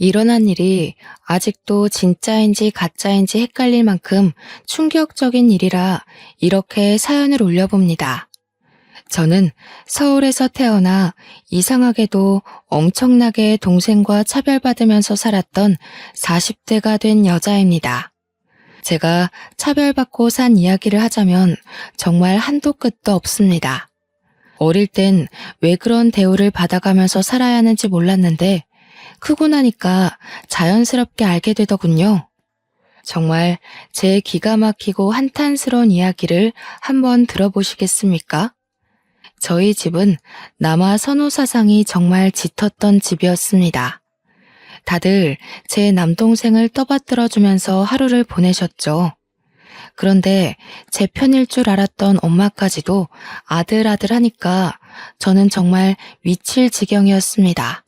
일어난 일이 아직도 진짜인지 가짜인지 헷갈릴 만큼 충격적인 일이라 이렇게 사연을 올려봅니다. 저는 서울에서 태어나 이상하게도 엄청나게 동생과 차별받으면서 살았던 40대가 된 여자입니다. 제가 차별받고 산 이야기를 하자면 정말 한도 끝도 없습니다. 어릴 땐 왜 그런 대우를 받아가면서 살아야 하는지 몰랐는데 크고 나니까 자연스럽게 알게 되더군요. 정말 제 기가 막히고 한탄스러운 이야기를 한번 들어보시겠습니까? 저희 집은 남아 선호 사상이 정말 짙었던 집이었습니다. 다들 제 남동생을 떠받들어 주면서 하루를 보내셨죠. 그런데 제 편일 줄 알았던 엄마까지도 아들 하니까 저는 정말 미칠 지경이었습니다.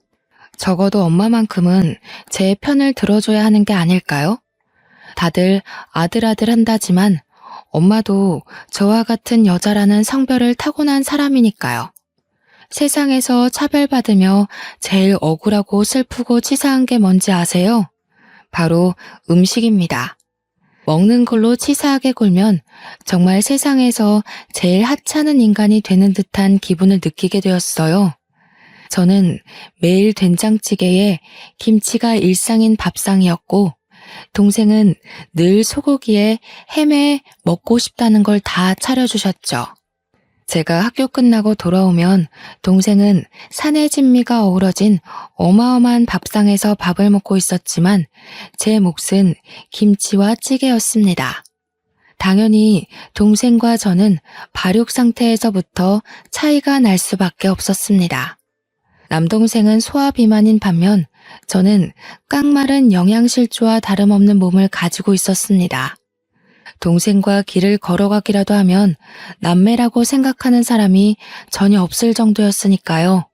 적어도 엄마만큼은 제 편을 들어줘야 하는 게 아닐까요? 다들 아들 한다지만 엄마도 저와 같은 여자라는 성별을 타고난 사람이니까요. 세상에서 차별받으며 제일 억울하고 슬프고 치사한 게 뭔지 아세요? 바로 음식입니다. 먹는 걸로 치사하게 굴면 정말 세상에서 제일 하찮은 인간이 되는 듯한 기분을 느끼게 되었어요. 저는 매일 된장찌개에 김치가 일상인 밥상이었고 동생은 늘 소고기에 햄에 먹고 싶다는 걸 다 차려주셨죠. 제가 학교 끝나고 돌아오면 동생은 산의 진미가 어우러진 어마어마한 밥상에서 밥을 먹고 있었지만 제 몫은 김치와 찌개였습니다. 당연히 동생과 저는 발육 상태에서부터 차이가 날 수밖에 없었습니다. 남동생은 소화비만인 반면 저는 깡마른 영양실조와 다름없는 몸을 가지고 있었습니다. 동생과 길을 걸어가기라도 하면 남매라고 생각하는 사람이 전혀 없을 정도였으니까요.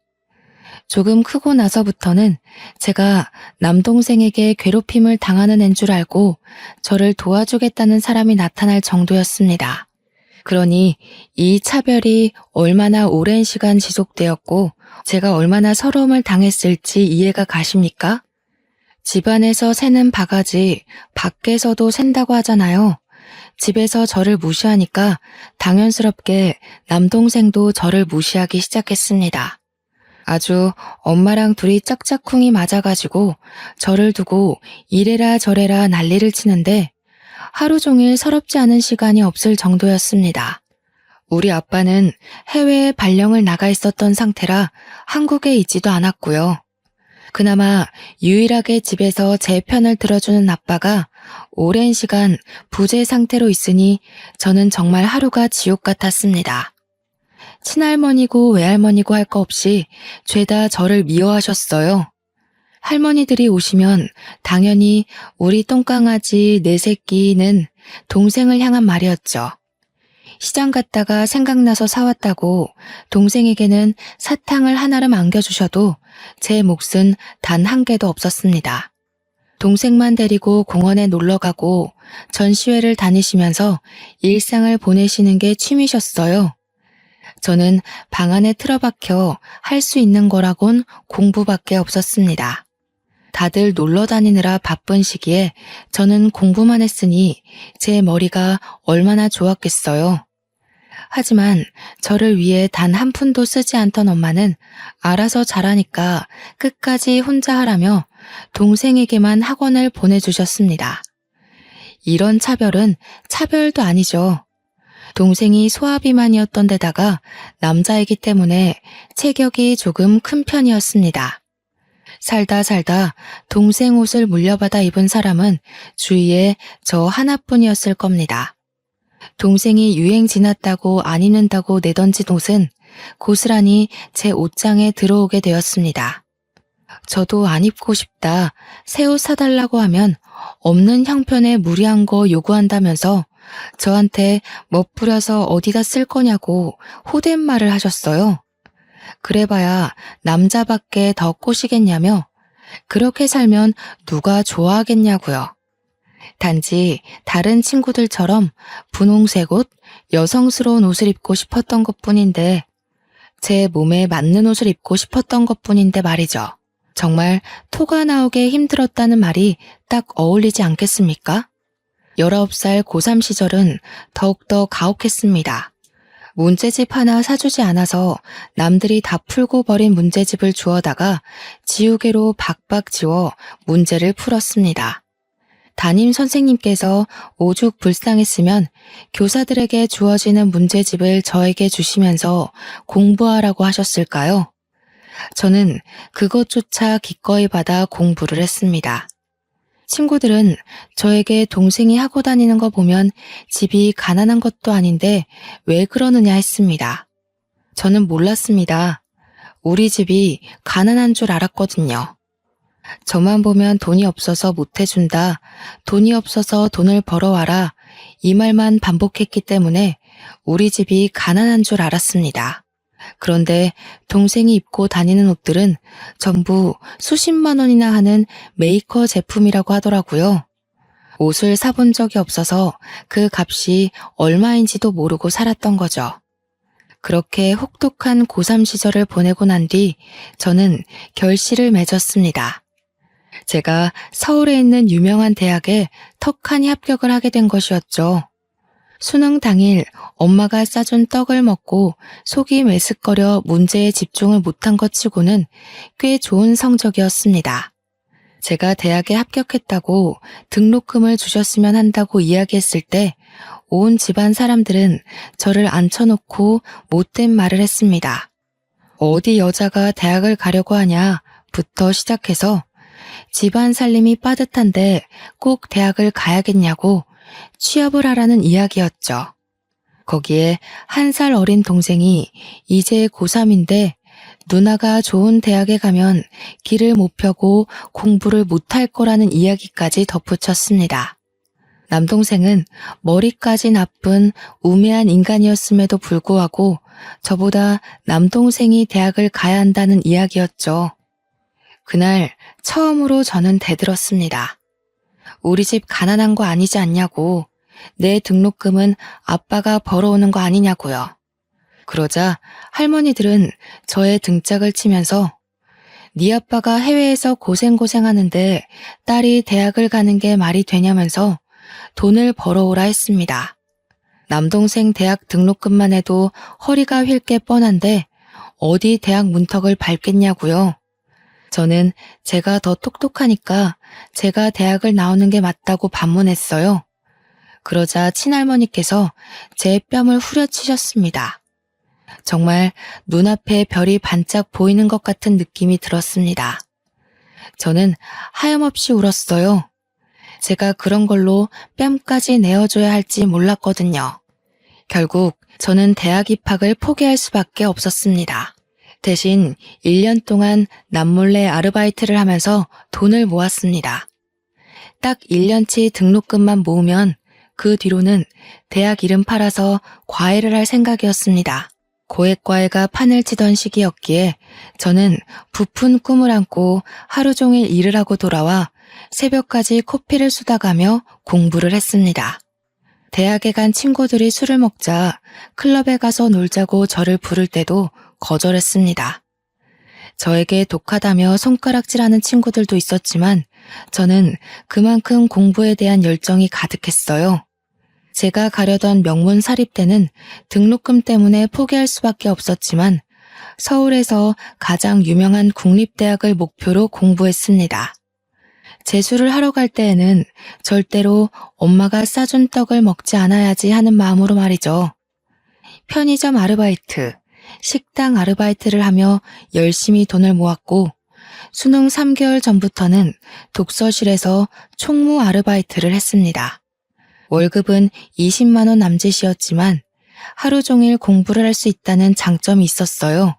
조금 크고 나서부터는 제가 남동생에게 괴롭힘을 당하는 앤 줄 알고 저를 도와주겠다는 사람이 나타날 정도였습니다. 그러니 이 차별이 얼마나 오랜 시간 지속되었고 제가 얼마나 서러움을 당했을지 이해가 가십니까? 집안에서 새는 바가지 밖에서도 샌다고 하잖아요. 집에서 저를 무시하니까 당연스럽게 남동생도 저를 무시하기 시작했습니다. 아주 엄마랑 둘이 짝짝꿍이 맞아가지고 저를 두고 이래라 저래라 난리를 치는데 하루 종일 서럽지 않은 시간이 없을 정도였습니다. 우리 아빠는 해외에 발령을 나가 있었던 상태라 한국에 있지도 않았고요. 그나마 유일하게 집에서 제 편을 들어주는 아빠가 오랜 시간 부재 상태로 있으니 저는 정말 하루가 지옥 같았습니다. 친할머니고 외할머니고 할 거 없이 죄다 저를 미워하셨어요. 할머니들이 오시면 당연히 우리 똥강아지 내 새끼는 동생을 향한 말이었죠. 시장 갔다가 생각나서 사왔다고 동생에게는 사탕을 하나를 안겨주셔도 제 몫은 단 한 개도 없었습니다. 동생만 데리고 공원에 놀러가고 전시회를 다니시면서 일상을 보내시는 게 취미셨어요. 저는 방 안에 틀어박혀 할 수 있는 거라곤 공부밖에 없었습니다. 다들 놀러 다니느라 바쁜 시기에 저는 공부만 했으니 제 머리가 얼마나 좋았겠어요. 하지만 저를 위해 단 한 푼도 쓰지 않던 엄마는 알아서 잘하니까 끝까지 혼자 하라며 동생에게만 학원을 보내주셨습니다. 이런 차별은 차별도 아니죠. 동생이 소아비만이었던 데다가 남자이기 때문에 체격이 조금 큰 편이었습니다. 살다 동생 옷을 물려받아 입은 사람은 주위에 저 하나뿐이었을 겁니다. 동생이 유행 지났다고 안 입는다고 내던진 옷은 고스란히 제 옷장에 들어오게 되었습니다. 저도 안 입고 싶다, 새 옷 사달라고 하면 없는 형편에 무리한 거 요구한다면서 저한테 멋부려서 어디다 쓸 거냐고 호댓말을 하셨어요. 그래봐야 남자밖에 더 꼬시겠냐며 그렇게 살면 누가 좋아하겠냐고요. 단지 다른 친구들처럼 분홍색 옷, 여성스러운 옷을 입고 싶었던 것뿐인데 제 몸에 맞는 옷을 입고 싶었던 것뿐인데 말이죠. 정말 토가 나오게 힘들었다는 말이 딱 어울리지 않겠습니까? 19살 고3 시절은 더욱더 가혹했습니다. 문제집 하나 사주지 않아서 남들이 다 풀고 버린 문제집을 주워다가 지우개로 박박 지워 문제를 풀었습니다. 담임 선생님께서 오죽 불쌍했으면 교사들에게 주어지는 문제집을 저에게 주시면서 공부하라고 하셨을까요? 저는 그것조차 기꺼이 받아 공부를 했습니다. 친구들은 저에게 동생이 하고 다니는 거 보면 집이 가난한 것도 아닌데 왜 그러느냐 했습니다. 저는 몰랐습니다. 우리 집이 가난한 줄 알았거든요. 저만 보면 돈이 없어서 못 해준다, 돈이 없어서 돈을 벌어와라, 이 말만 반복했기 때문에 우리 집이 가난한 줄 알았습니다. 그런데 동생이 입고 다니는 옷들은 전부 수십만 원이나 하는 메이커 제품이라고 하더라고요. 옷을 사본 적이 없어서 그 값이 얼마인지도 모르고 살았던 거죠. 그렇게 혹독한 고3 시절을 보내고 난 뒤 저는 결실을 맺었습니다. 제가 서울에 있는 유명한 대학에 턱하니 합격을 하게 된 것이었죠. 수능 당일 엄마가 싸준 떡을 먹고 속이 메스꺼려 문제에 집중을 못한 것 치고는 꽤 좋은 성적이었습니다. 제가 대학에 합격했다고 등록금을 주셨으면 한다고 이야기했을 때 온 집안 사람들은 저를 앉혀놓고 못된 말을 했습니다. 어디 여자가 대학을 가려고 하냐부터 시작해서 집안 살림이 빠듯한데 꼭 대학을 가야겠냐고 취업을 하라는 이야기였죠. 거기에 1살 어린 동생이 이제 고3인데 누나가 좋은 대학에 가면 길을 못 펴고 공부를 못할 거라는 이야기까지 덧붙였습니다. 남동생은 머리까지 나쁜 우매한 인간이었음에도 불구하고 저보다 남동생이 대학을 가야 한다는 이야기였죠. 그날 처음으로 저는 대들었습니다. 우리 집 가난한 거 아니지 않냐고, 내 등록금은 아빠가 벌어오는 거 아니냐고요. 그러자 할머니들은 저의 등짝을 치면서 네 아빠가 해외에서 고생하는데 딸이 대학을 가는 게 말이 되냐면서 돈을 벌어오라 했습니다. 남동생 대학 등록금만 해도 허리가 휠 게 뻔한데 어디 대학 문턱을 밟겠냐고요. 저는 제가 더 똑똑하니까 제가 대학을 나오는 게 맞다고 반문했어요. 그러자 친할머니께서 제 뺨을 후려치셨습니다. 정말 눈앞에 별이 반짝 보이는 것 같은 느낌이 들었습니다. 저는 하염없이 울었어요. 제가 그런 걸로 뺨까지 내어줘야 할지 몰랐거든요. 결국 저는 대학 입학을 포기할 수밖에 없었습니다. 대신 1년 동안 남몰래 아르바이트를 하면서 돈을 모았습니다. 딱 1년치 등록금만 모으면 그 뒤로는 대학 이름 팔아서 과외를 할 생각이었습니다. 고액과외가 판을 치던 시기였기에 저는 부푼 꿈을 안고 하루 종일 일을 하고 돌아와 새벽까지 코피를 쏟아가며 공부를 했습니다. 대학에 간 친구들이 술을 먹자 클럽에 가서 놀자고 저를 부를 때도 거절했습니다. 저에게 독하다며 손가락질하는 친구들도 있었지만 저는 그만큼 공부에 대한 열정이 가득했어요. 제가 가려던 명문 사립대는 등록금 때문에 포기할 수밖에 없었지만 서울에서 가장 유명한 국립대학을 목표로 공부했습니다. 재수를 하러 갈 때에는 절대로 엄마가 싸준 떡을 먹지 않아야지 하는 마음으로 말이죠. 편의점 아르바이트, 식당 아르바이트를 하며 열심히 돈을 모았고 수능 3개월 전부터는 독서실에서 총무 아르바이트를 했습니다. 월급은 20만 원 남짓이었지만 하루 종일 공부를 할 수 있다는 장점이 있었어요.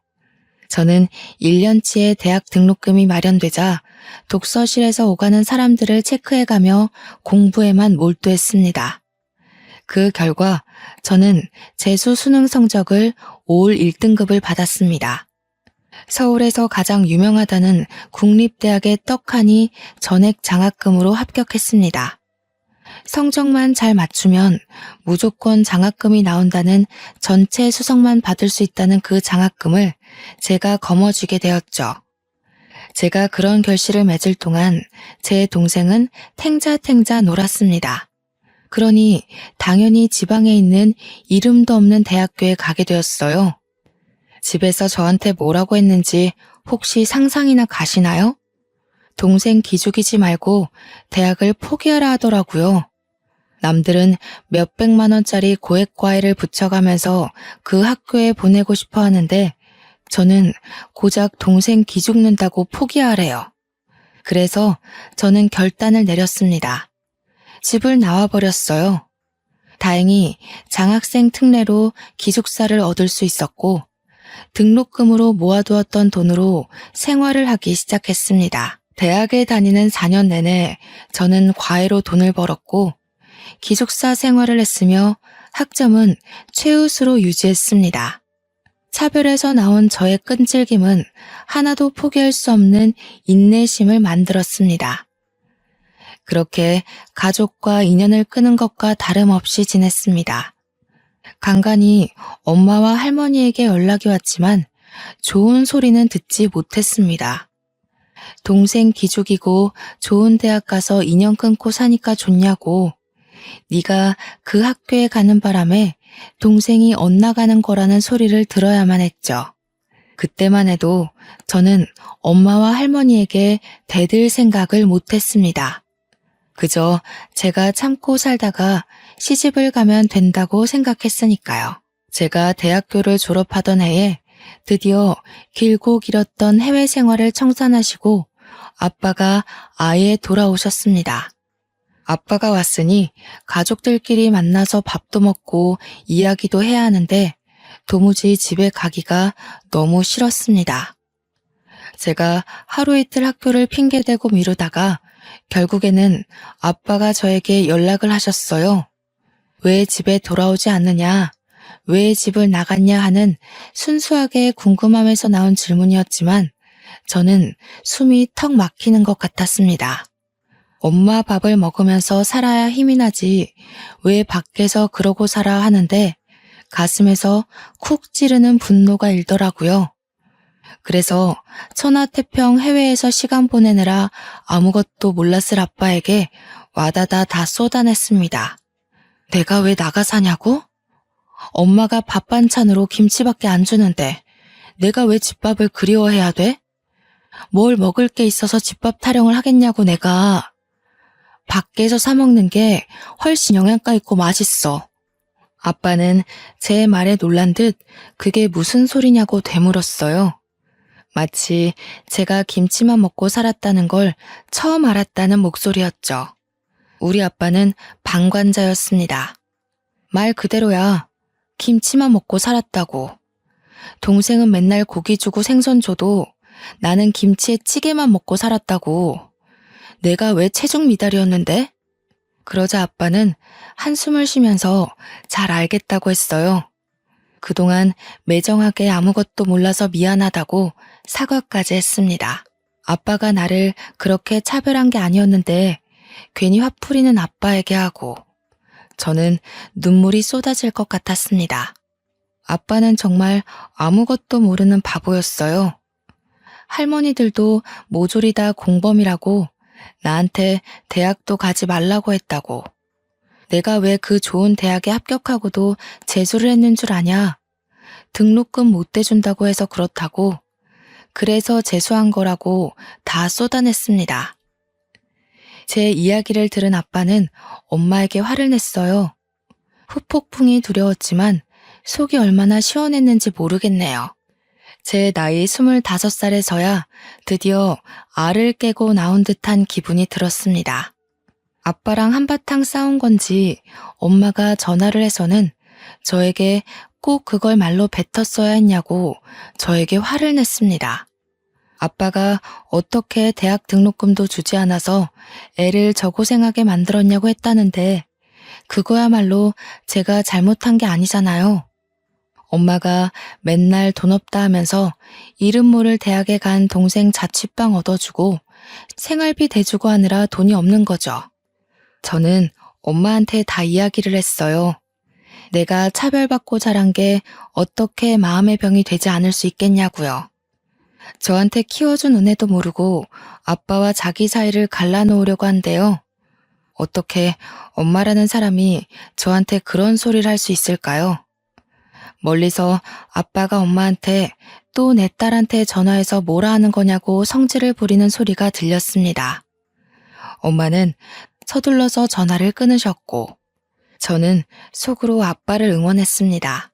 저는 1년치의 대학 등록금이 마련되자 독서실에서 오가는 사람들을 체크해가며 공부에만 몰두했습니다. 그 결과 저는 재수 수능 성적을 올 1등급을 받았습니다. 서울에서 가장 유명하다는 국립대학의 떡하니 전액 장학금으로 합격했습니다. 성적만 잘 맞추면 무조건 장학금이 나온다는 전체 수석만 받을 수 있다는 그 장학금을 제가 거머쥐게 되었죠. 제가 그런 결실을 맺을 동안 제 동생은 탱자탱자 놀았습니다. 그러니 당연히 지방에 있는 이름도 없는 대학교에 가게 되었어요. 집에서 저한테 뭐라고 했는지 혹시 상상이나 가시나요? 동생 기죽이지 말고 대학을 포기하라 하더라고요. 남들은 몇백만 원짜리 고액 과외를 붙여가면서 그 학교에 보내고 싶어 하는데 저는 고작 동생 기죽는다고 포기하래요. 그래서 저는 결단을 내렸습니다. 집을 나와버렸어요. 다행히 장학생 특례로 기숙사를 얻을 수 있었고 등록금으로 모아두었던 돈으로 생활을 하기 시작했습니다. 대학에 다니는 4년 내내 저는 과외로 돈을 벌었고 기숙사 생활을 했으며 학점은 최우수로 유지했습니다. 차별에서 나온 저의 끈질김은 하나도 포기할 수 없는 인내심을 만들었습니다. 그렇게 가족과 인연을 끄는 것과 다름없이 지냈습니다. 간간히 엄마와 할머니에게 연락이 왔지만 좋은 소리는 듣지 못했습니다. 동생 기죽이고 좋은 대학 가서 인연 끊고 사니까 좋냐고, 네가 그 학교에 가는 바람에 동생이 엇나가는 거라는 소리를 들어야만 했죠. 그때만 해도 저는 엄마와 할머니에게 대들 생각을 못했습니다. 그저 제가 참고 살다가 시집을 가면 된다고 생각했으니까요. 제가 대학교를 졸업하던 해에 드디어 길고 길었던 해외 생활을 청산하시고 아빠가 아예 돌아오셨습니다. 아빠가 왔으니 가족들끼리 만나서 밥도 먹고 이야기도 해야 하는데 도무지 집에 가기가 너무 싫었습니다. 제가 하루 이틀 학교를 핑계대고 미루다가 결국에는 아빠가 저에게 연락을 하셨어요. 왜 집에 돌아오지 않느냐, 왜 집을 나갔냐 하는 순수하게 궁금함에서 나온 질문이었지만 저는 숨이 턱 막히는 것 같았습니다. 엄마 밥을 먹으면서 살아야 힘이 나지 왜 밖에서 그러고 살아 하는데 가슴에서 쿡 찌르는 분노가 일더라고요. 그래서 천하태평 해외에서 시간 보내느라 아무것도 몰랐을 아빠에게 와다다 다 쏟아냈습니다. 내가 왜 나가 사냐고? 엄마가 밥 반찬으로 김치밖에 안 주는데 내가 왜 집밥을 그리워해야 돼? 뭘 먹을 게 있어서 집밥 타령을 하겠냐고 내가. 밖에서 사 먹는 게 훨씬 영양가 있고 맛있어. 아빠는 제 말에 놀란 듯 그게 무슨 소리냐고 되물었어요. 마치 제가 김치만 먹고 살았다는 걸 처음 알았다는 목소리였죠. 우리 아빠는 방관자였습니다. 말 그대로야. 김치만 먹고 살았다고. 동생은 맨날 고기 주고 생선 줘도 나는 김치에 찌개만 먹고 살았다고. 내가 왜 체중 미달이었는데? 그러자 아빠는 한숨을 쉬면서 잘 알겠다고 했어요. 그동안 매정하게 아무것도 몰라서 미안하다고 사과까지 했습니다. 아빠가 나를 그렇게 차별한 게 아니었는데 괜히 화풀이는 아빠에게 하고 저는 눈물이 쏟아질 것 같았습니다. 아빠는 정말 아무것도 모르는 바보였어요. 할머니들도 모조리 다 공범이라고 나한테 대학도 가지 말라고 했다고. 내가 왜 그 좋은 대학에 합격하고도 재수를 했는 줄 아냐? 등록금 못 대준다고 해서 그렇다고. 그래서 재수한 거라고 다 쏟아냈습니다. 제 이야기를 들은 아빠는 엄마에게 화를 냈어요. 후폭풍이 두려웠지만 속이 얼마나 시원했는지 모르겠네요. 제 나이 25살에서야 드디어 알을 깨고 나온 듯한 기분이 들었습니다. 아빠랑 한바탕 싸운 건지 엄마가 전화를 해서는 저에게 꼭 그걸 말로 뱉었어야 했냐고 저에게 화를 냈습니다. 아빠가 어떻게 대학 등록금도 주지 않아서 애를 저 고생하게 만들었냐고 했다는데 그거야말로 제가 잘못한 게 아니잖아요. 엄마가 맨날 돈 없다 하면서 이름 모를 대학에 간 동생 자취방 얻어주고 생활비 대주고 하느라 돈이 없는 거죠. 저는 엄마한테 다 이야기를 했어요. 내가 차별받고 자란 게 어떻게 마음의 병이 되지 않을 수 있겠냐고요. 저한테 키워준 은혜도 모르고 아빠와 자기 사이를 갈라놓으려고 한대요. 어떻게 엄마라는 사람이 저한테 그런 소리를 할 수 있을까요? 멀리서 아빠가 엄마한테 또 내 딸한테 전화해서 뭐라 하는 거냐고 성질을 부리는 소리가 들렸습니다. 엄마는 서둘러서 전화를 끊으셨고 저는 속으로 아빠를 응원했습니다.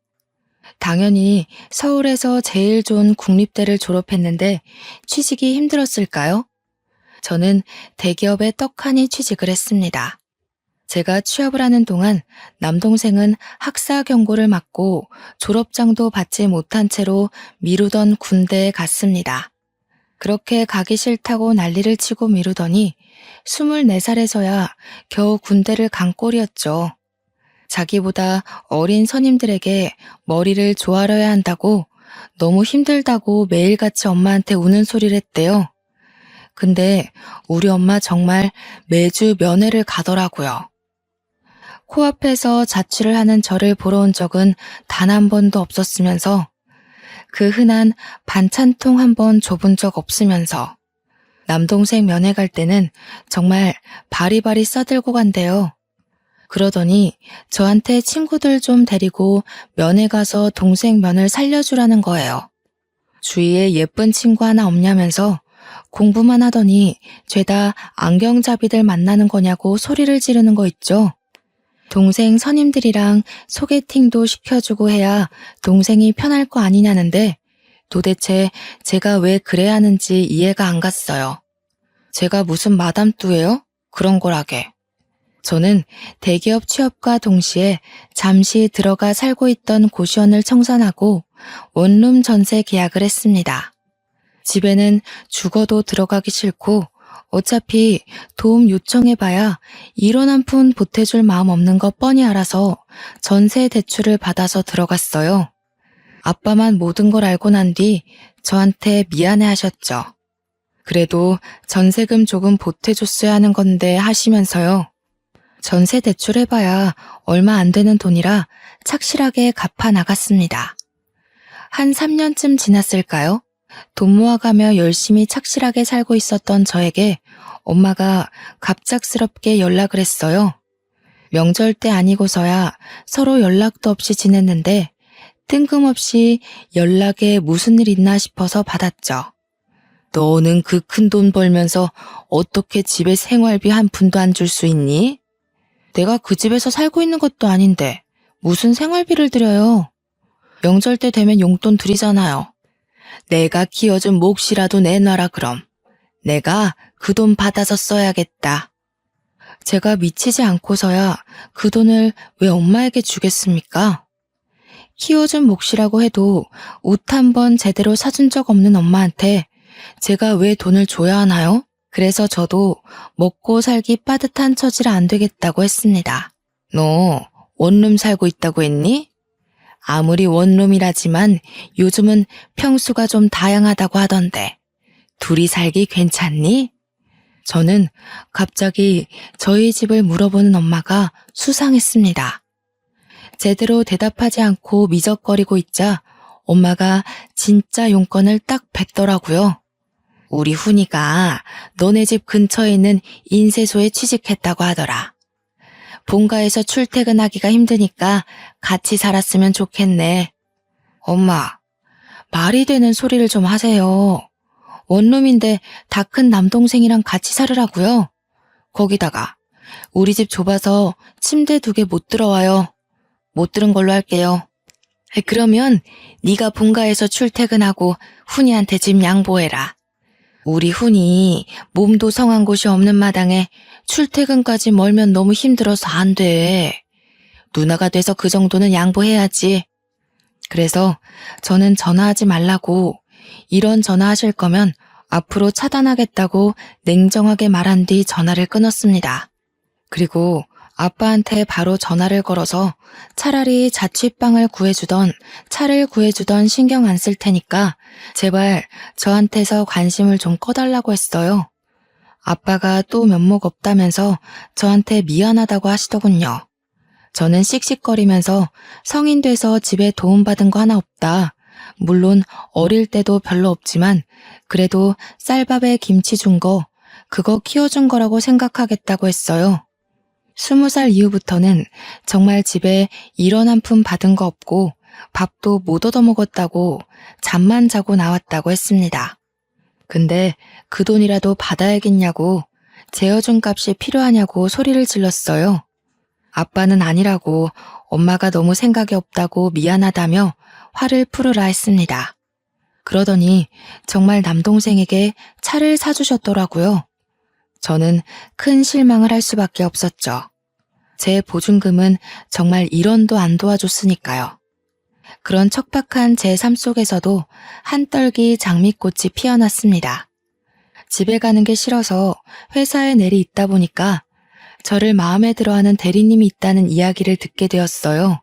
당연히 서울에서 제일 좋은 국립대를 졸업했는데 취직이 힘들었을까요? 저는 대기업에 떡하니 취직을 했습니다. 제가 취업을 하는 동안 남동생은 학사 경고를 맞고 졸업장도 받지 못한 채로 미루던 군대에 갔습니다. 그렇게 가기 싫다고 난리를 치고 미루더니 24살에서야 겨우 군대를 간 꼴이었죠. 자기보다 어린 선임들에게 머리를 조아려야 한다고 너무 힘들다고 매일같이 엄마한테 우는 소리를 했대요. 근데 우리 엄마 정말 매주 면회를 가더라고요. 코앞에서 자취를 하는 저를 보러 온 적은 단 한 번도 없었으면서 그 흔한 반찬통 한 번 줘본 적 없으면서 남동생 면회 갈 때는 정말 바리바리 싸들고 간대요. 그러더니 저한테 친구들 좀 데리고 면회 가서 동생 면을 살려주라는 거예요. 주위에 예쁜 친구 하나 없냐면서 공부만 하더니 죄다 안경잡이들 만나는 거냐고 소리를 지르는 거 있죠. 동생 선임들이랑 소개팅도 시켜주고 해야 동생이 편할 거 아니냐는데 도대체 제가 왜 그래야 하는지 이해가 안 갔어요. 제가 무슨 마담뚜예요? 그런 거라게. 저는 대기업 취업과 동시에 잠시 들어가 살고 있던 고시원을 청산하고 원룸 전세 계약을 했습니다. 집에는 죽어도 들어가기 싫고 어차피 도움 요청해봐야 1원 한 푼 보태줄 마음 없는 거 뻔히 알아서 전세 대출을 받아서 들어갔어요. 아빠만 모든 걸 알고 난 뒤 저한테 미안해 하셨죠. 그래도 전세금 조금 보태줬어야 하는 건데 하시면서요. 전세 대출해봐야 얼마 안 되는 돈이라 착실하게 갚아 나갔습니다. 한 3년쯤 지났을까요? 돈 모아가며 열심히 착실하게 살고 있었던 저에게 엄마가 갑작스럽게 연락을 했어요. 명절 때 아니고서야 서로 연락도 없이 지냈는데 뜬금없이 연락에 무슨 일 있나 싶어서 받았죠. 너는 그 큰 돈 벌면서 어떻게 집에 생활비 한 푼도 안 줄 수 있니? 내가 그 집에서 살고 있는 것도 아닌데 무슨 생활비를 드려요? 명절 때 되면 용돈 드리잖아요. 내가 키워준 몫이라도 내놔라 그럼. 내가 그 돈 받아서 써야겠다. 제가 미치지 않고서야 그 돈을 왜 엄마에게 주겠습니까? 키워준 몫이라고 해도 옷 한 번 제대로 사준 적 없는 엄마한테 제가 왜 돈을 줘야 하나요? 그래서 저도 먹고 살기 빠듯한 처지라 안 되겠다고 했습니다. 너 원룸 살고 있다고 했니? 아무리 원룸이라지만 요즘은 평수가 좀 다양하다고 하던데 둘이 살기 괜찮니? 저는 갑자기 저희 집을 물어보는 엄마가 수상했습니다. 제대로 대답하지 않고 미적거리고 있자 엄마가 진짜 용건을 딱 뱉더라고요. 우리 훈이가 너네 집 근처에 있는 인쇄소에 취직했다고 하더라. 본가에서 출퇴근하기가 힘드니까 같이 살았으면 좋겠네. 엄마, 말이 되는 소리를 좀 하세요. 원룸인데 다 큰 남동생이랑 같이 살으라고요. 거기다가 우리 집 좁아서 침대 2개 못 들어와요. 못 들은 걸로 할게요. 그러면 네가 본가에서 출퇴근하고 훈이한테 집 양보해라. 우리 훈이 몸도 성한 곳이 없는 마당에 출퇴근까지 멀면 너무 힘들어서 안 돼. 누나가 돼서 그 정도는 양보해야지. 그래서 저는 전화하지 말라고 이런 전화하실 거면 앞으로 차단하겠다고 냉정하게 말한 뒤 전화를 끊었습니다. 그리고 아빠한테 바로 전화를 걸어서 차라리 자취방을 구해주던 차를 구해주던 신경 안 쓸 테니까 제발 저한테서 관심을 좀 꺼달라고 했어요. 아빠가 또 면목 없다면서 저한테 미안하다고 하시더군요. 저는 씩씩거리면서 성인 돼서 집에 도움받은 거 하나 없다. 물론 어릴 때도 별로 없지만 그래도 쌀밥에 김치 준 거, 그거 키워준 거라고 생각하겠다고 했어요. 20살 이후부터는 정말 집에 이런 한 푼 받은 거 없고 밥도 못 얻어먹었다고 잠만 자고 나왔다고 했습니다. 근데 그 돈이라도 받아야겠냐고 재워준 값이 필요하냐고 소리를 질렀어요. 아빠는 아니라고 엄마가 너무 생각이 없다고 미안하다며 화를 풀으라 했습니다. 그러더니 정말 남동생에게 차를 사주셨더라고요. 저는 큰 실망을 할 수밖에 없었죠. 제 보증금은 정말 1원도 안 도와줬으니까요. 그런 척박한 제 삶 속에서도 한떨기 장미꽃이 피어났습니다. 집에 가는 게 싫어서 회사에 내리 있다 보니까 저를 마음에 들어하는 대리님이 있다는 이야기를 듣게 되었어요.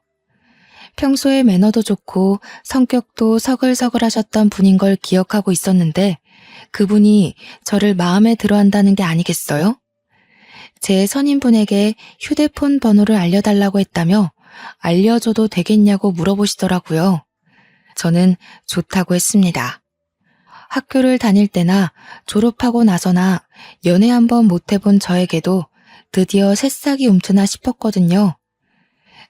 평소에 매너도 좋고 성격도 서글서글하셨던 분인 걸 기억하고 있었는데 그분이 저를 마음에 들어한다는 게 아니겠어요? 제 선임분에게 휴대폰 번호를 알려달라고 했다며 알려줘도 되겠냐고 물어보시더라고요. 저는 좋다고 했습니다. 학교를 다닐 때나 졸업하고 나서나 연애 한번 못 해본 저에게도 드디어 새싹이 움트나 싶었거든요.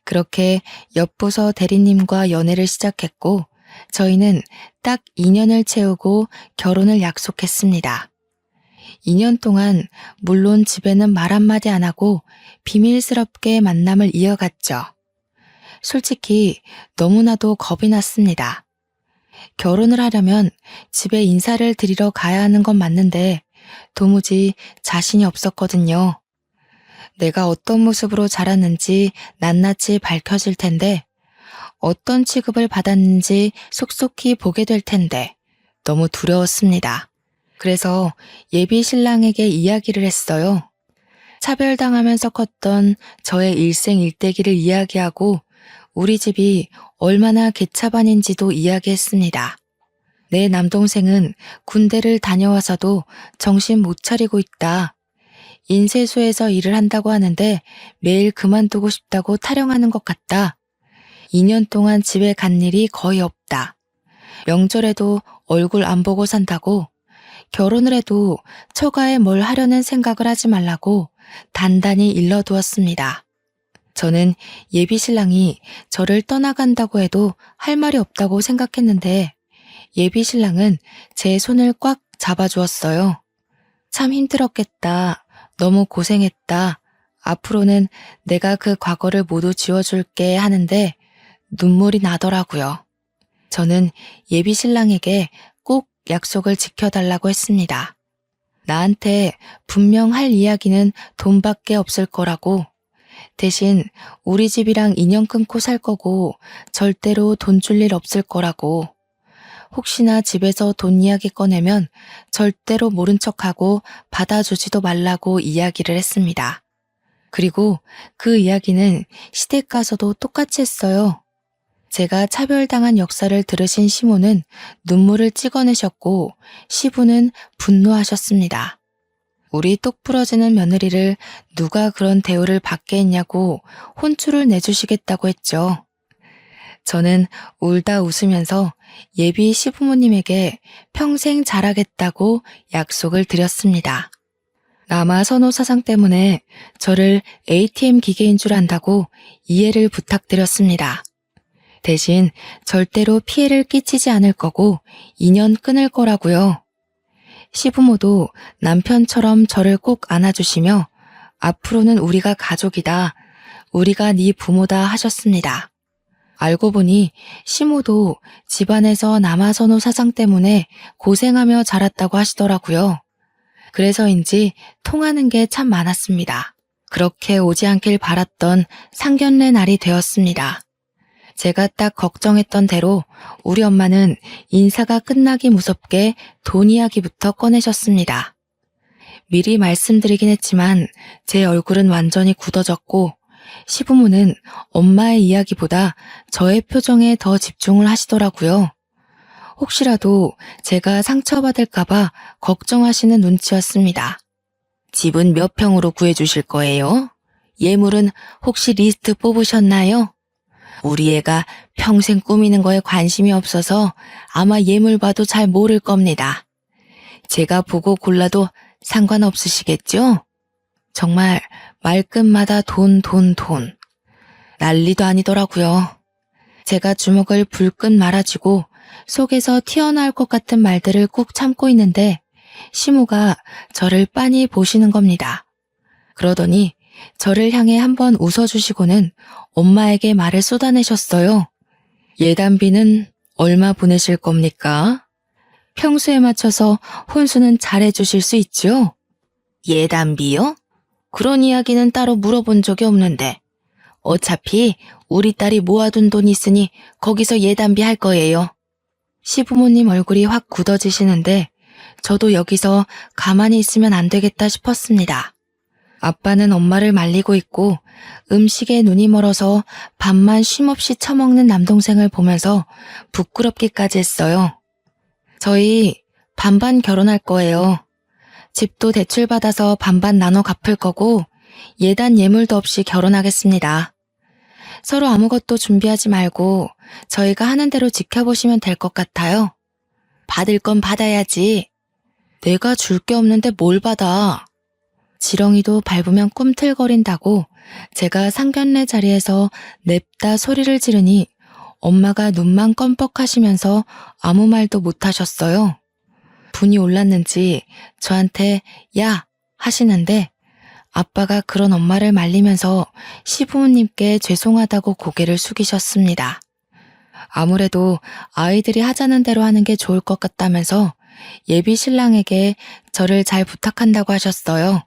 그렇게 옆부서 대리님과 연애를 시작했고 저희는 딱 2년을 채우고 결혼을 약속했습니다. 2년 동안 물론 집에는 말 한마디 안 하고 비밀스럽게 만남을 이어갔죠. 솔직히 너무나도 겁이 났습니다. 결혼을 하려면 집에 인사를 드리러 가야 하는 건 맞는데 도무지 자신이 없었거든요. 내가 어떤 모습으로 자랐는지 낱낱이 밝혀질 텐데 어떤 취급을 받았는지 속속히 보게 될 텐데 너무 두려웠습니다. 그래서 예비 신랑에게 이야기를 했어요. 차별당하면서 컸던 저의 일생일대기를 이야기하고 우리 집이 얼마나 개차반인지도 이야기했습니다. 내 남동생은 군대를 다녀와서도 정신 못 차리고 있다. 인쇄소에서 일을 한다고 하는데 매일 그만두고 싶다고 타령하는 것 같다. 2년 동안 집에 간 일이 거의 없다. 명절에도 얼굴 안 보고 산다고 결혼을 해도 처가에 뭘 하려는 생각을 하지 말라고 단단히 일러두었습니다. 저는 예비 신랑이 저를 떠나간다고 해도 할 말이 없다고 생각했는데 예비 신랑은 제 손을 꽉 잡아주었어요. 참 힘들었겠다. 너무 고생했다. 앞으로는 내가 그 과거를 모두 지워줄게 하는데 눈물이 나더라고요. 저는 예비 신랑에게 꼭 약속을 지켜달라고 했습니다. 나한테 분명 할 이야기는 돈밖에 없을 거라고. 대신 우리 집이랑 인연 끊고 살 거고 절대로 돈 줄 일 없을 거라고. 혹시나 집에서 돈 이야기 꺼내면 절대로 모른 척하고 받아주지도 말라고 이야기를 했습니다. 그리고 그 이야기는 시댁 가서도 똑같이 했어요. 제가 차별당한 역사를 들으신 시모는 눈물을 찍어내셨고 시부는 분노하셨습니다. 우리 똑 부러지는 며느리를 누가 그런 대우를 받게 했냐고 혼쭐을 내주시겠다고 했죠. 저는 울다 웃으면서 예비 시부모님에게 평생 잘하겠다고 약속을 드렸습니다. 남아 선호 사상 때문에 저를 ATM 기계인 줄 안다고 이해를 부탁드렸습니다. 대신 절대로 피해를 끼치지 않을 거고 인연 끊을 거라고요. 시부모도 남편처럼 저를 꼭 안아주시며 앞으로는 우리가 가족이다. 우리가 네 부모다 하셨습니다. 알고 보니 시모도 집안에서 남아선호 사상 때문에 고생하며 자랐다고 하시더라고요. 그래서인지 통하는 게 참 많았습니다. 그렇게 오지 않길 바랐던 상견례 날이 되었습니다. 제가 딱 걱정했던 대로 우리 엄마는 인사가 끝나기 무섭게 돈 이야기부터 꺼내셨습니다. 미리 말씀드리긴 했지만 제 얼굴은 완전히 굳어졌고 시부모는 엄마의 이야기보다 저의 표정에 더 집중을 하시더라고요. 혹시라도 제가 상처받을까봐 걱정하시는 눈치였습니다. 집은 몇 평으로 구해주실 거예요? 예물은 혹시 리스트 뽑으셨나요? 우리 애가 평생 꾸미는 거에 관심이 없어서 아마 예물 봐도 잘 모를 겁니다. 제가 보고 골라도 상관없으시겠죠? 정말 말끝마다 돈. 난리도 아니더라고요. 제가 주먹을 불끈 말아쥐고 속에서 튀어나올 것 같은 말들을 꾹 참고 있는데 시모가 저를 빤히 보시는 겁니다. 그러더니 저를 향해 한번 웃어주시고는 엄마에게 말을 쏟아내셨어요. 예단비는 얼마 보내실 겁니까? 평소에 맞춰서 혼수는 잘해주실 수 있죠? 예단비요? 그런 이야기는 따로 물어본 적이 없는데 어차피 우리 딸이 모아둔 돈 있으니 거기서 예단비 할 거예요. 시부모님 얼굴이 확 굳어지시는데 저도 여기서 가만히 있으면 안 되겠다 싶었습니다. 아빠는 엄마를 말리고 있고 음식에 눈이 멀어서 밥만 쉼없이 처먹는 남동생을 보면서 부끄럽기까지 했어요. 저희 반반 결혼할 거예요. 집도 대출받아서 반반 나눠 갚을 거고 예단 예물도 없이 결혼하겠습니다. 서로 아무것도 준비하지 말고 저희가 하는 대로 지켜보시면 될 것 같아요. 받을 건 받아야지. 내가 줄 게 없는데 뭘 받아. 지렁이도 밟으면 꿈틀거린다고 제가 상견례 자리에서 냅다 소리를 지르니 엄마가 눈만 껌뻑하시면서 아무 말도 못하셨어요. 분이 올랐는지 저한테 야 하시는데 아빠가 그런 엄마를 말리면서 시부모님께 죄송하다고 고개를 숙이셨습니다. 아무래도 아이들이 하자는 대로 하는 게 좋을 것 같다면서 예비 신랑에게 저를 잘 부탁한다고 하셨어요.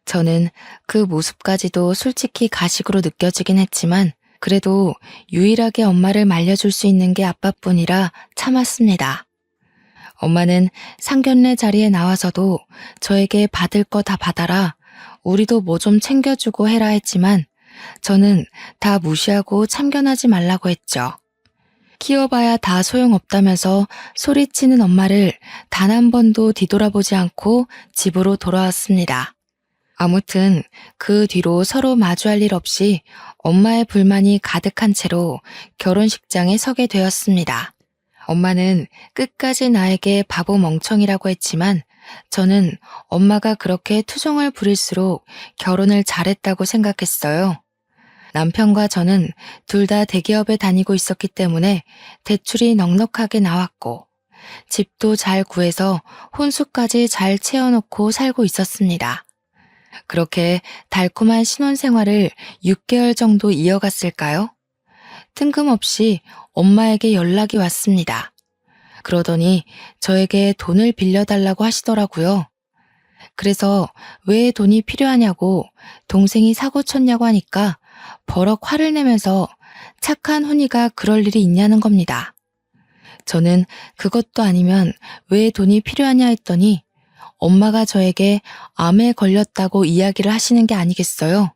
저는 그 모습까지도 솔직히 가식으로 느껴지긴 했지만 그래도 유일하게 엄마를 말려줄 수 있는 게 아빠뿐이라 참았습니다. 엄마는 상견례 자리에 나와서도 저에게 받을 거 다 받아라, 우리도 뭐 좀 챙겨주고 해라 했지만 저는 다 무시하고 참견하지 말라고 했죠. 키워봐야 다 소용없다면서 소리치는 엄마를 단 한 번도 뒤돌아보지 않고 집으로 돌아왔습니다. 아무튼 그 뒤로 서로 마주할 일 없이 엄마의 불만이 가득한 채로 결혼식장에 서게 되었습니다. 엄마는 끝까지 나에게 바보 멍청이라고 했지만 저는 엄마가 그렇게 투정을 부릴수록 결혼을 잘했다고 생각했어요. 남편과 저는 둘 다 대기업에 다니고 있었기 때문에 대출이 넉넉하게 나왔고 집도 잘 구해서 혼수까지 잘 채워놓고 살고 있었습니다. 그렇게 달콤한 신혼생활을 6개월 정도 이어갔을까요? 뜬금없이 엄마에게 연락이 왔습니다. 그러더니 저에게 돈을 빌려달라고 하시더라고요. 그래서 왜 돈이 필요하냐고 동생이 사고 쳤냐고 하니까 버럭 화를 내면서 착한 훈이가 그럴 일이 있냐는 겁니다. 저는 그것도 아니면 왜 돈이 필요하냐 했더니 엄마가 저에게 암에 걸렸다고 이야기를 하시는 게 아니겠어요.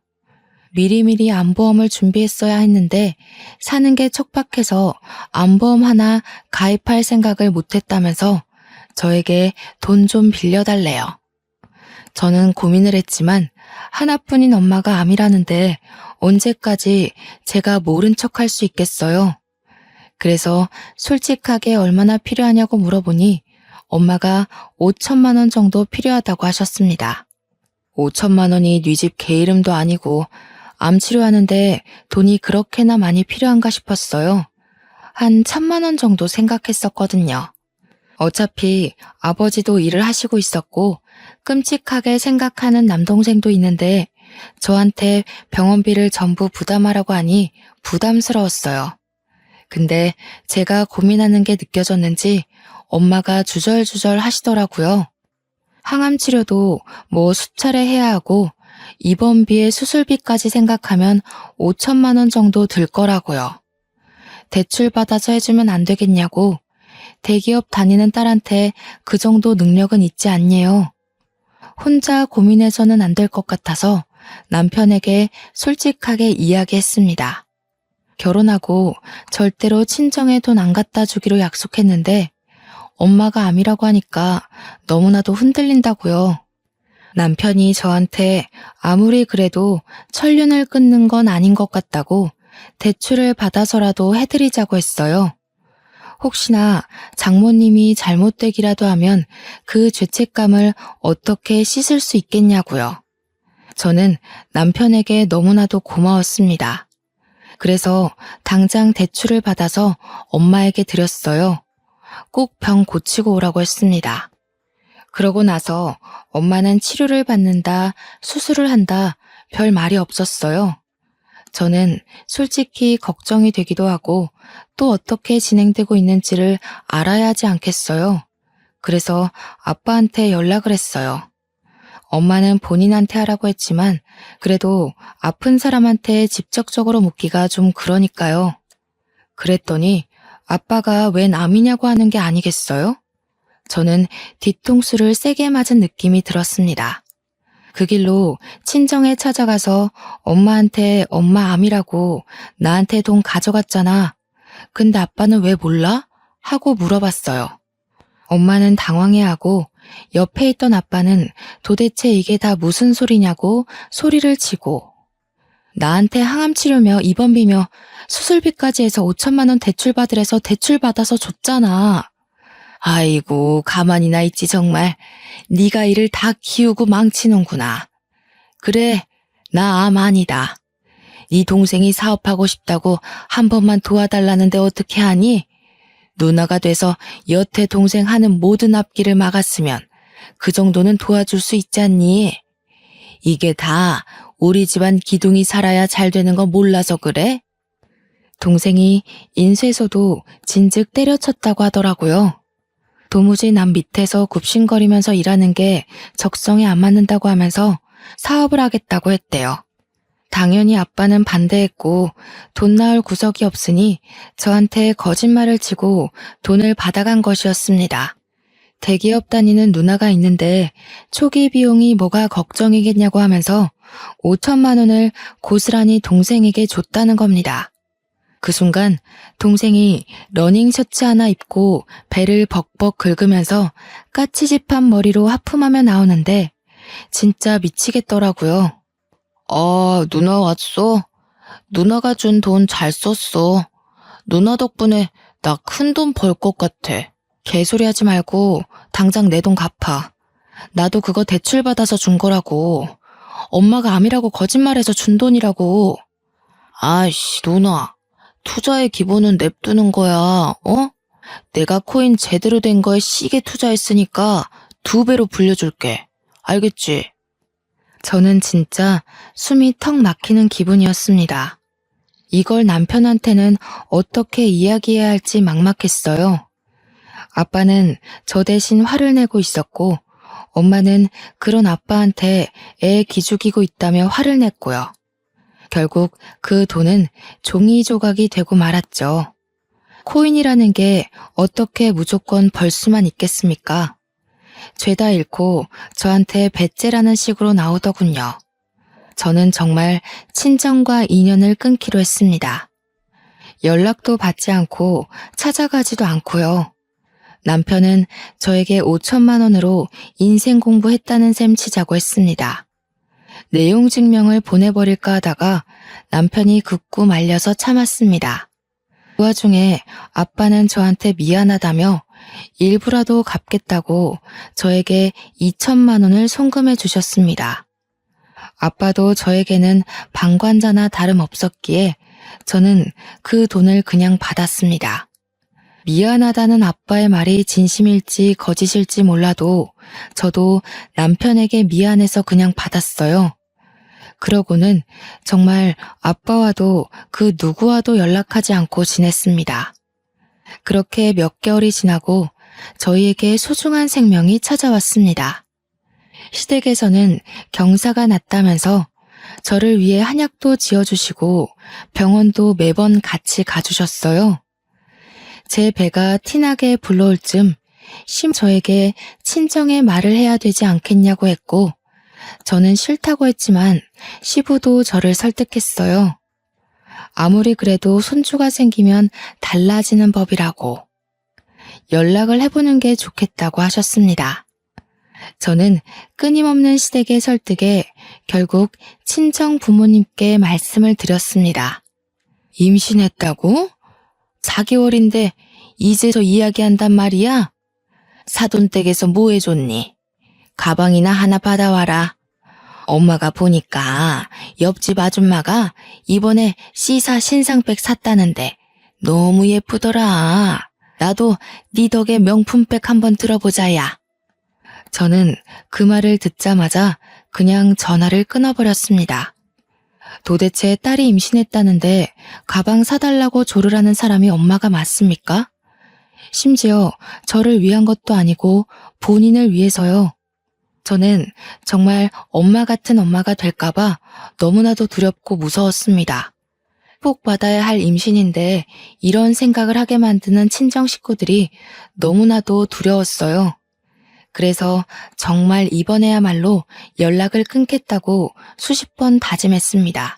미리미리 암보험을 준비했어야 했는데 사는 게 척박해서 암보험 하나 가입할 생각을 못했다면서 저에게 돈 좀 빌려달래요. 저는 고민을 했지만 하나뿐인 엄마가 암이라는데 언제까지 제가 모른 척할 수 있겠어요. 그래서 솔직하게 얼마나 필요하냐고 물어보니 엄마가 5천만 원 정도 필요하다고 하셨습니다. 5천만 원이 네 집 개 이름도 아니고 암 치료하는데 돈이 그렇게나 많이 필요한가 싶었어요. 한 1,000만 원 정도 생각했었거든요. 어차피 아버지도 일을 하시고 있었고 끔찍하게 생각하는 남동생도 있는데 저한테 병원비를 전부 부담하라고 하니 부담스러웠어요. 근데 제가 고민하는 게 느껴졌는지 엄마가 주절주절 하시더라고요. 항암 치료도 뭐 수차례 해야 하고 입원비에 수술비까지 생각하면 5천만 원 정도 들 거라고요. 대출 받아서 해주면 안 되겠냐고. 대기업 다니는 딸한테 그 정도 능력은 있지 않네요. 혼자 고민해서는 안 될 것 같아서 남편에게 솔직하게 이야기했습니다. 결혼하고 절대로 친정에 돈 안 갖다 주기로 약속했는데 엄마가 암이라고 하니까 너무나도 흔들린다고요. 남편이 저한테 아무리 그래도 천륜을 끊는 건 아닌 것 같다고 대출을 받아서라도 해드리자고 했어요. 혹시나 장모님이 잘못되기라도 하면 그 죄책감을 어떻게 씻을 수 있겠냐고요. 저는 남편에게 너무나도 고마웠습니다. 그래서 당장 대출을 받아서 엄마에게 드렸어요. 꼭 병 고치고 오라고 했습니다. 그러고 나서 엄마는 치료를 받는다, 수술을 한다, 별 말이 없었어요. 저는 솔직히 걱정이 되기도 하고 또 어떻게 진행되고 있는지를 알아야 하지 않겠어요. 그래서 아빠한테 연락을 했어요. 엄마는 본인한테 하라고 했지만 그래도 아픈 사람한테 직접적으로 묻기가 좀 그러니까요. 그랬더니 아빠가 왜 남이냐고 하는 게 아니겠어요? 저는 뒤통수를 세게 맞은 느낌이 들었습니다. 그 길로 친정에 찾아가서 엄마한테 엄마 암이라고 나한테 돈 가져갔잖아. 근데 아빠는 왜 몰라? 하고 물어봤어요. 엄마는 당황해하고 옆에 있던 아빠는 도대체 이게 다 무슨 소리냐고 소리를 치고 나한테 항암 치료며 입원비며 수술비까지 해서 5천만 원 대출받으래서 대출받아서 줬잖아. 아이고 가만히나 있지 정말. 네가 이를 다 키우고 망치는구나. 그래 나 암 아니다. 네 동생이 사업하고 싶다고 한 번만 도와달라는데 어떻게 하니? 누나가 돼서 여태 동생 하는 모든 앞길을 막았으면 그 정도는 도와줄 수 있지 않니? 이게 다 우리 집안 기둥이 살아야 잘 되는 거 몰라서 그래? 동생이 인쇄소도 진즉 때려쳤다고 하더라고요. 도무지 남 밑에서 굽신거리면서 일하는 게 적성에 안 맞는다고 하면서 사업을 하겠다고 했대요. 당연히 아빠는 반대했고 돈 나올 구석이 없으니 저한테 거짓말을 치고 돈을 받아간 것이었습니다. 대기업 다니는 누나가 있는데 초기 비용이 뭐가 걱정이겠냐고 하면서 5천만 원을 고스란히 동생에게 줬다는 겁니다. 그 순간 동생이 러닝 셔츠 하나 입고 배를 벅벅 긁으면서 까치집한 머리로 하품하며 나오는데 진짜 미치겠더라고요. 누나 왔어? 누나가 준 돈 잘 썼어. 누나 덕분에 나 큰 돈 벌 것 같아. 개소리 하지 말고 당장 내 돈 갚아. 나도 그거 대출 받아서 준 거라고. 엄마가 암이라고 거짓말해서 준 돈이라고. 아이씨, 누나. 투자의 기본은 냅두는 거야, 어? 내가 코인 제대로 된 거에 시게 투자했으니까 2배로 불려줄게. 알겠지? 저는 진짜 숨이 턱 막히는 기분이었습니다. 이걸 남편한테는 어떻게 이야기해야 할지 막막했어요. 아빠는 저 대신 화를 내고 있었고 엄마는 그런 아빠한테 애 기죽이고 있다며 화를 냈고요. 결국 그 돈은 종이 조각이 되고 말았죠. 코인이라는 게 어떻게 무조건 벌 수만 있겠습니까? 죄다 잃고 저한테 배째라는 식으로 나오더군요. 저는 정말 친정과 인연을 끊기로 했습니다. 연락도 받지 않고 찾아가지도 않고요. 남편은 저에게 5천만 원으로 인생 공부했다는 셈 치자고 했습니다. 내용 증명을 보내버릴까 하다가 남편이 극구 말려서 참았습니다. 그 와중에 아빠는 저한테 미안하다며 일부라도 갚겠다고 저에게 2천만 원을 송금해 주셨습니다. 아빠도 저에게는 방관자나 다름없었기에 저는 그 돈을 그냥 받았습니다. 미안하다는 아빠의 말이 진심일지 거짓일지 몰라도 저도 남편에게 미안해서 그냥 받았어요. 그러고는 정말 아빠와도 그 누구와도 연락하지 않고 지냈습니다. 그렇게 몇 개월이 지나고 저희에게 소중한 생명이 찾아왔습니다. 시댁에서는 경사가 났다면서 저를 위해 한약도 지어주시고 병원도 매번 같이 가주셨어요. 제 배가 티나게 불러올 즈음 저에게 친정의 말을 해야 되지 않겠냐고 했고 저는 싫다고 했지만 시부도 저를 설득했어요. 아무리 그래도 손주가 생기면 달라지는 법이라고 연락을 해보는 게 좋겠다고 하셨습니다. 저는 끊임없는 시댁의 설득에 결국 친정 부모님께 말씀을 드렸습니다. 임신했다고? 4개월인데 이제서 이야기한단 말이야? 사돈댁에서 뭐 해줬니? 가방이나 하나 받아와라. 엄마가 보니까 옆집 아줌마가 이번에 C사 신상백 샀다는데 너무 예쁘더라. 나도 네 덕에 명품백 한번 들어보자야. 저는 그 말을 듣자마자 그냥 전화를 끊어버렸습니다. 도대체 딸이 임신했다는데 가방 사달라고 조르라는 사람이 엄마가 맞습니까? 심지어 저를 위한 것도 아니고 본인을 위해서요. 저는 정말 엄마 같은 엄마가 될까봐 너무나도 두렵고 무서웠습니다. 꼭 받아야 할 임신인데 이런 생각을 하게 만드는 친정 식구들이 너무나도 두려웠어요. 그래서 정말 이번에야말로 연락을 끊겠다고 수십 번 다짐했습니다.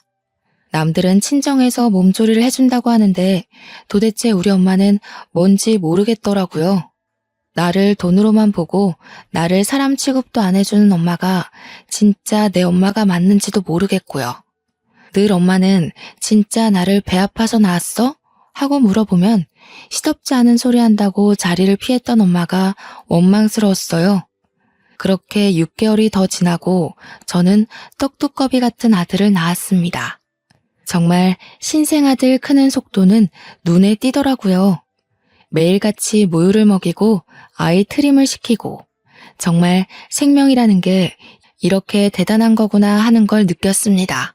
남들은 친정에서 몸조리를 해준다고 하는데 도대체 우리 엄마는 뭔지 모르겠더라고요. 나를 돈으로만 보고 나를 사람 취급도 안 해주는 엄마가 진짜 내 엄마가 맞는지도 모르겠고요. 늘 엄마는 진짜 나를 배 아파서 낳았어? 하고 물어보면 시덥지 않은 소리 한다고 자리를 피했던 엄마가 원망스러웠어요. 그렇게 6개월이 더 지나고 저는 떡두꺼비 같은 아들을 낳았습니다. 정말 신생아들 크는 속도는 눈에 띄더라고요. 매일같이 모유를 먹이고 아이 트림을 시키고 정말 생명이라는 게 이렇게 대단한 거구나 하는 걸 느꼈습니다.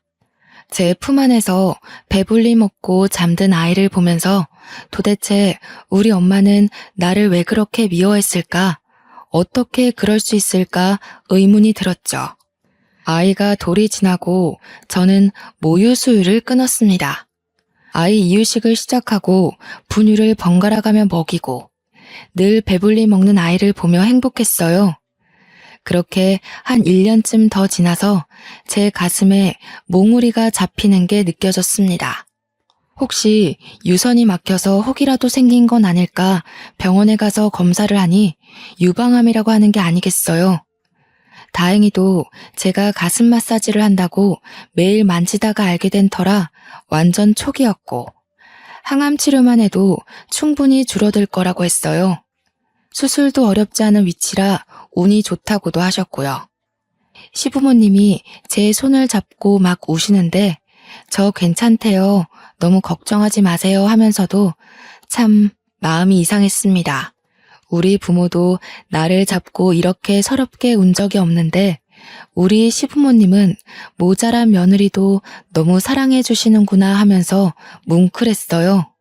제 품 안에서 배불리 먹고 잠든 아이를 보면서 도대체 우리 엄마는 나를 왜 그렇게 미워했을까? 어떻게 그럴 수 있을까 의문이 들었죠. 아이가 돌이 지나고 저는 모유 수유를 끊었습니다. 아이 이유식을 시작하고 분유를 번갈아가며 먹이고 늘 배불리 먹는 아이를 보며 행복했어요. 그렇게 한 1년쯤 더 지나서 제 가슴에 몽우리가 잡히는 게 느껴졌습니다. 혹시 유선이 막혀서 혹이라도 생긴 건 아닐까 병원에 가서 검사를 하니 유방암이라고 하는 게 아니겠어요. 다행히도 제가 가슴 마사지를 한다고 매일 만지다가 알게 된 터라 완전 초기였고 항암 치료만 해도 충분히 줄어들 거라고 했어요. 수술도 어렵지 않은 위치라 운이 좋다고도 하셨고요. 시부모님이 제 손을 잡고 막 우시는데 저 괜찮대요. 너무 걱정하지 마세요 하면서도 참 마음이 이상했습니다. 우리 부모도 나를 잡고 이렇게 서럽게 운 적이 없는데 우리 시부모님은 모자란 며느리도 너무 사랑해 주시는구나 하면서 뭉클했어요.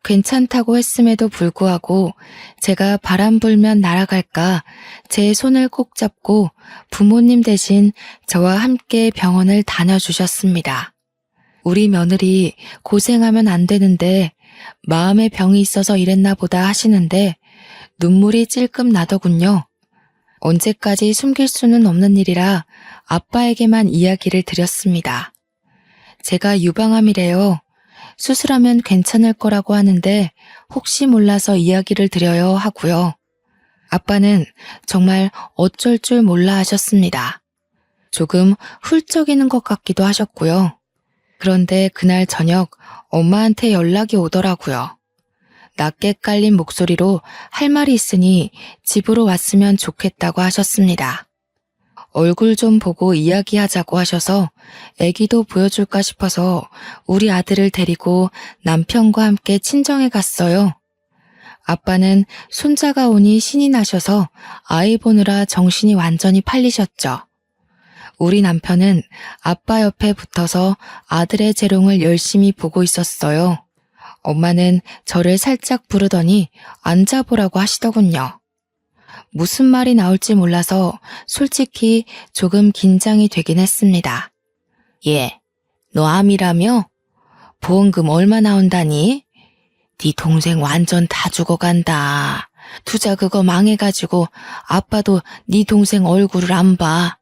괜찮다고 했음에도 불구하고 제가 바람 불면 날아갈까 제 손을 꼭 잡고 부모님 대신 저와 함께 병원을 다녀주셨습니다. 우리 며느리 고생하면 안 되는데 마음에 병이 있어서 이랬나 보다 하시는데 눈물이 찔끔 나더군요. 언제까지 숨길 수는 없는 일이라 아빠에게만 이야기를 드렸습니다. 제가 유방암이래요. 수술하면 괜찮을 거라고 하는데 혹시 몰라서 이야기를 드려요 하고요. 아빠는 정말 어쩔 줄 몰라 하셨습니다. 조금 훌쩍이는 것 같기도 하셨고요. 그런데 그날 저녁 엄마한테 연락이 오더라고요. 낮게 깔린 목소리로 할 말이 있으니 집으로 왔으면 좋겠다고 하셨습니다. 얼굴 좀 보고 이야기하자고 하셔서 애기도 보여줄까 싶어서 우리 아들을 데리고 남편과 함께 친정에 갔어요. 아빠는 손자가 오니 신이 나셔서 아이 보느라 정신이 완전히 팔리셨죠. 우리 남편은 아빠 옆에 붙어서 아들의 재롱을 열심히 보고 있었어요. 엄마는 저를 살짝 부르더니 앉아보라고 하시더군요. 무슨 말이 나올지 몰라서 솔직히 조금 긴장이 되긴 했습니다. 너 암이라며? 보험금 얼마 나온다니? 네 동생 완전 다 죽어간다. 투자 그거 망해가지고 아빠도 네 동생 얼굴을 안 봐.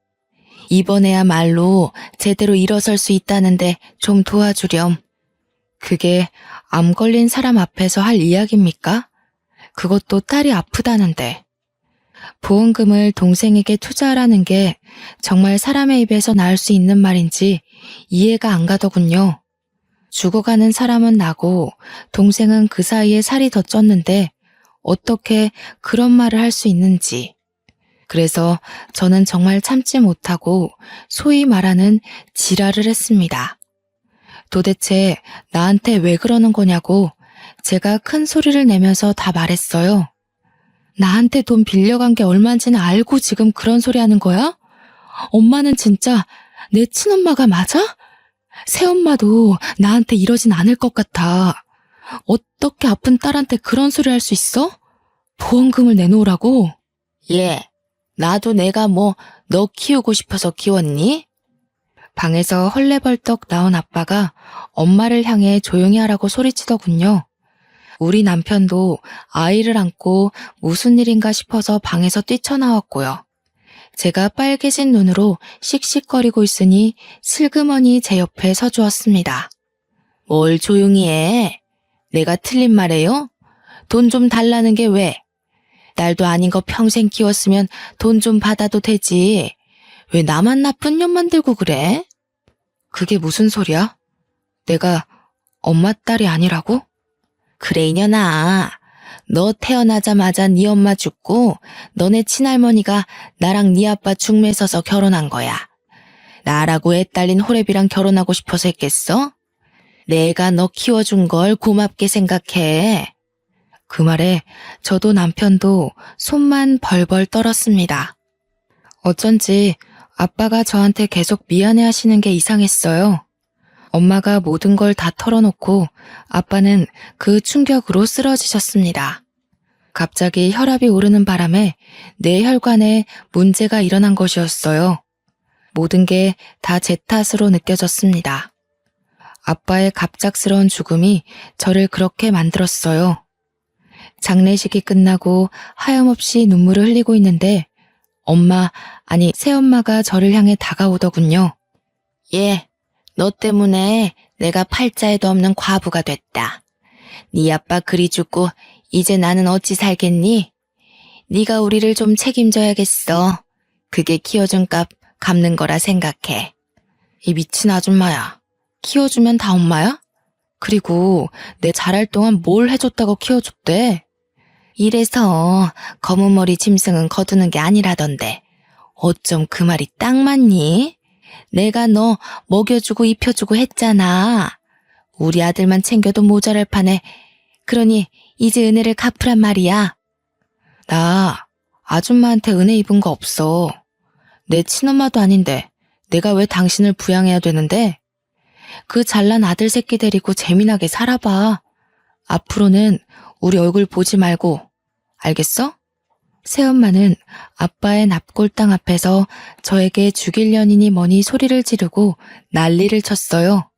이번에야말로 제대로 일어설 수 있다는데 좀 도와주렴. 그게 암 걸린 사람 앞에서 할 이야기입니까? 그것도 딸이 아프다는데. 보험금을 동생에게 투자하라는 게 정말 사람의 입에서 나올 수 있는 말인지 이해가 안 가더군요. 죽어가는 사람은 나고 동생은 그 사이에 살이 더 쪘는데 어떻게 그런 말을 할 수 있는지. 그래서 저는 정말 참지 못하고 소위 말하는 지랄을 했습니다. 도대체 나한테 왜 그러는 거냐고 제가 큰 소리를 내면서 다 말했어요. 나한테 돈 빌려간 게 얼마인지는 알고 지금 그런 소리 하는 거야? 엄마는 진짜 내 친엄마가 맞아? 새엄마도 나한테 이러진 않을 것 같아. 어떻게 아픈 딸한테 그런 소리 할 수 있어? 보험금을 내놓으라고? 예, 나도 내가 뭐 너 키우고 싶어서 키웠니? 방에서 헐레벌떡 나온 아빠가 엄마를 향해 조용히 하라고 소리치더군요. 우리 남편도 아이를 안고 무슨 일인가 싶어서 방에서 뛰쳐나왔고요. 제가 빨개진 눈으로 씩씩거리고 있으니 슬그머니 제 옆에 서주었습니다. 뭘 조용히 해? 내가 틀린 말해요? 돈 좀 달라는 게 왜? 딸도 아닌 거 평생 키웠으면 돈 좀 받아도 되지. 왜 나만 나쁜 년 만들고 그래? 그게 무슨 소리야? 내가 엄마 딸이 아니라고? 그래 이년아. 너 태어나자마자 네 엄마 죽고 너네 친할머니가 나랑 네 아빠 중매 서서 결혼한 거야. 나라고 애 딸린 호랩이랑 결혼하고 싶어서 했겠어? 내가 너 키워준 걸 고맙게 생각해. 그 말에 저도 남편도 손만 벌벌 떨었습니다. 어쩐지 아빠가 저한테 계속 미안해 하시는 게 이상했어요. 엄마가 모든 걸 다 털어놓고 아빠는 그 충격으로 쓰러지셨습니다. 갑자기 혈압이 오르는 바람에 내 혈관에 문제가 일어난 것이었어요. 모든 게 다 제 탓으로 느껴졌습니다. 아빠의 갑작스러운 죽음이 저를 그렇게 만들었어요. 장례식이 끝나고 하염없이 눈물을 흘리고 있는데 엄마, 아니 새엄마가 저를 향해 다가오더군요. 예, 너 때문에 내가 팔자에도 없는 과부가 됐다. 네 아빠 그리 죽고 이제 나는 어찌 살겠니? 네가 우리를 좀 책임져야겠어. 그게 키워준 값 갚는 거라 생각해. 이 미친 아줌마야. 키워주면 다 엄마야? 그리고 내 자랄 동안 뭘 해줬다고 키워줬대? 이래서 검은 머리 짐승은 거두는 게 아니라던데 어쩜 그 말이 딱 맞니? 내가 너 먹여주고 입혀주고 했잖아. 우리 아들만 챙겨도 모자랄 판에 그러니 이제 은혜를 갚으란 말이야. 나 아줌마한테 은혜 입은 거 없어. 내 친엄마도 아닌데 내가 왜 당신을 부양해야 되는데? 그 잘난 아들 새끼 데리고 재미나게 살아봐. 앞으로는 우리 얼굴 보지 말고. 알겠어? 새엄마는 아빠의 납골당 앞에서 저에게 죽일 년이니 뭐니 소리를 지르고 난리를 쳤어요.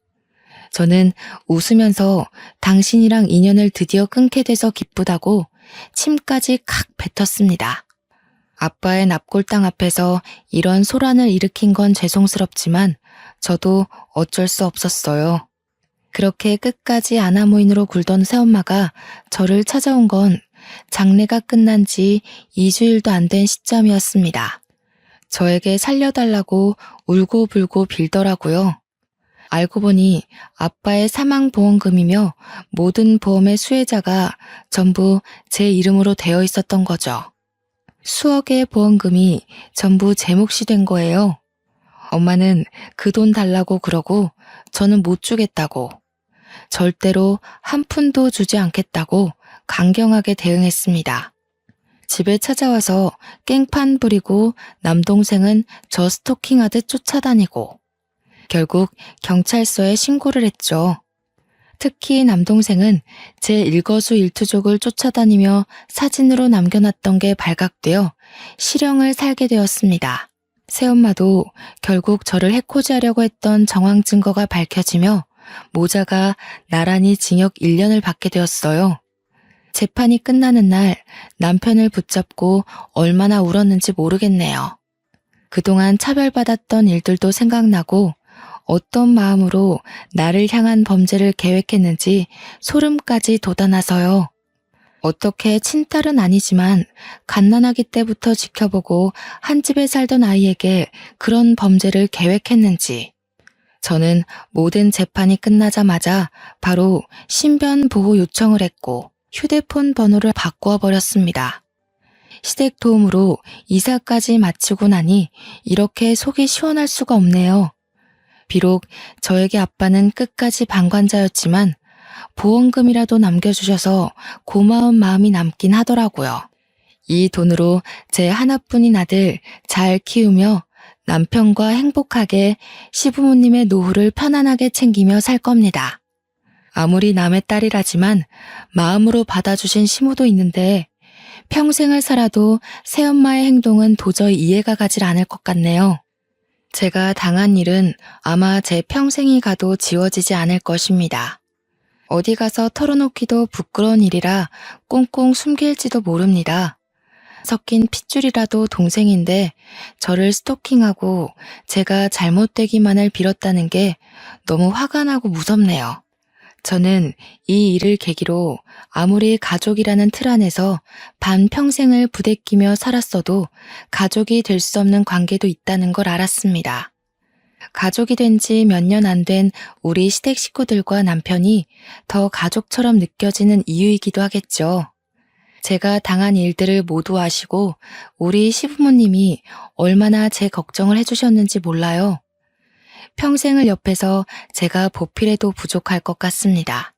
저는 웃으면서 당신이랑 인연을 드디어 끊게 돼서 기쁘다고 침까지 칵 뱉었습니다. 아빠의 납골당 앞에서 이런 소란을 일으킨 건 죄송스럽지만 저도 어쩔 수 없었어요. 그렇게 끝까지 아나무인으로 굴던 새엄마가 저를 찾아온 건 장례가 끝난 지 2주일도 안 된 시점이었습니다. 저에게 살려달라고 울고불고 빌더라고요. 알고 보니 아빠의 사망보험금이며 모든 보험의 수혜자가 전부 제 이름으로 되어 있었던 거죠. 수억의 보험금이 전부 제 몫이 된 거예요. 엄마는 그 돈 달라고 그러고 저는 못 주겠다고, 절대로 한 푼도 주지 않겠다고 강경하게 대응했습니다. 집에 찾아와서 깽판 부리고 남동생은 저 스토킹하듯 쫓아다니고 결국 경찰서에 신고를 했죠. 특히 남동생은 제 일거수일투족을 쫓아다니며 사진으로 남겨놨던 게 발각되어 실형을 살게 되었습니다. 새엄마도 결국 저를 해코지하려고 했던 정황 증거가 밝혀지며 모자가 나란히 징역 1년을 받게 되었어요. 재판이 끝나는 날 남편을 붙잡고 얼마나 울었는지 모르겠네요. 그동안 차별받았던 일들도 생각나고 어떤 마음으로 나를 향한 범죄를 계획했는지 소름까지 돋아나서요. 어떻게 친딸은 아니지만 갓난아기 때부터 지켜보고 한 집에 살던 아이에게 그런 범죄를 계획했는지, 저는 모든 재판이 끝나자마자 바로 신변 보호 요청을 했고 휴대폰 번호를 바꾸어 버렸습니다. 시댁 도움으로 이사까지 마치고 나니 이렇게 속이 시원할 수가 없네요. 비록 저에게 아빠는 끝까지 방관자였지만 보험금이라도 남겨주셔서 고마운 마음이 남긴 하더라고요. 이 돈으로 제 하나뿐인 아들 잘 키우며 남편과 행복하게 시부모님의 노후를 편안하게 챙기며 살 겁니다. 아무리 남의 딸이라지만 마음으로 받아주신 시모도 있는데 평생을 살아도 새엄마의 행동은 도저히 이해가 가질 않을 것 같네요. 제가 당한 일은 아마 제 평생이 가도 지워지지 않을 것입니다. 어디 가서 털어놓기도 부끄러운 일이라 꽁꽁 숨길지도 모릅니다. 섞인 핏줄이라도 동생인데 저를 스토킹하고 제가 잘못되기만을 빌었다는 게 너무 화가 나고 무섭네요. 저는 이 일을 계기로 아무리 가족이라는 틀 안에서 반평생을 부대끼며 살았어도 가족이 될 수 없는 관계도 있다는 걸 알았습니다. 가족이 된 지 몇 년 안 된 우리 시댁 식구들과 남편이 더 가족처럼 느껴지는 이유이기도 하겠죠. 제가 당한 일들을 모두 아시고 우리 시부모님이 얼마나 제 걱정을 해주셨는지 몰라요. 평생을 옆에서 제가 보필해도 부족할 것 같습니다.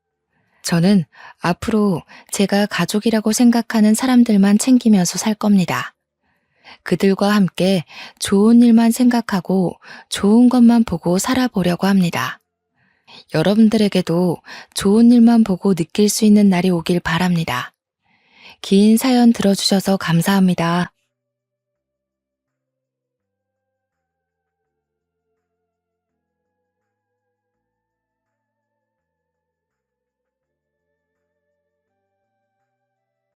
저는 앞으로 제가 가족이라고 생각하는 사람들만 챙기면서 살 겁니다. 그들과 함께 좋은 일만 생각하고 좋은 것만 보고 살아보려고 합니다. 여러분들에게도 좋은 일만 보고 느낄 수 있는 날이 오길 바랍니다. 긴 사연 들어주셔서 감사합니다.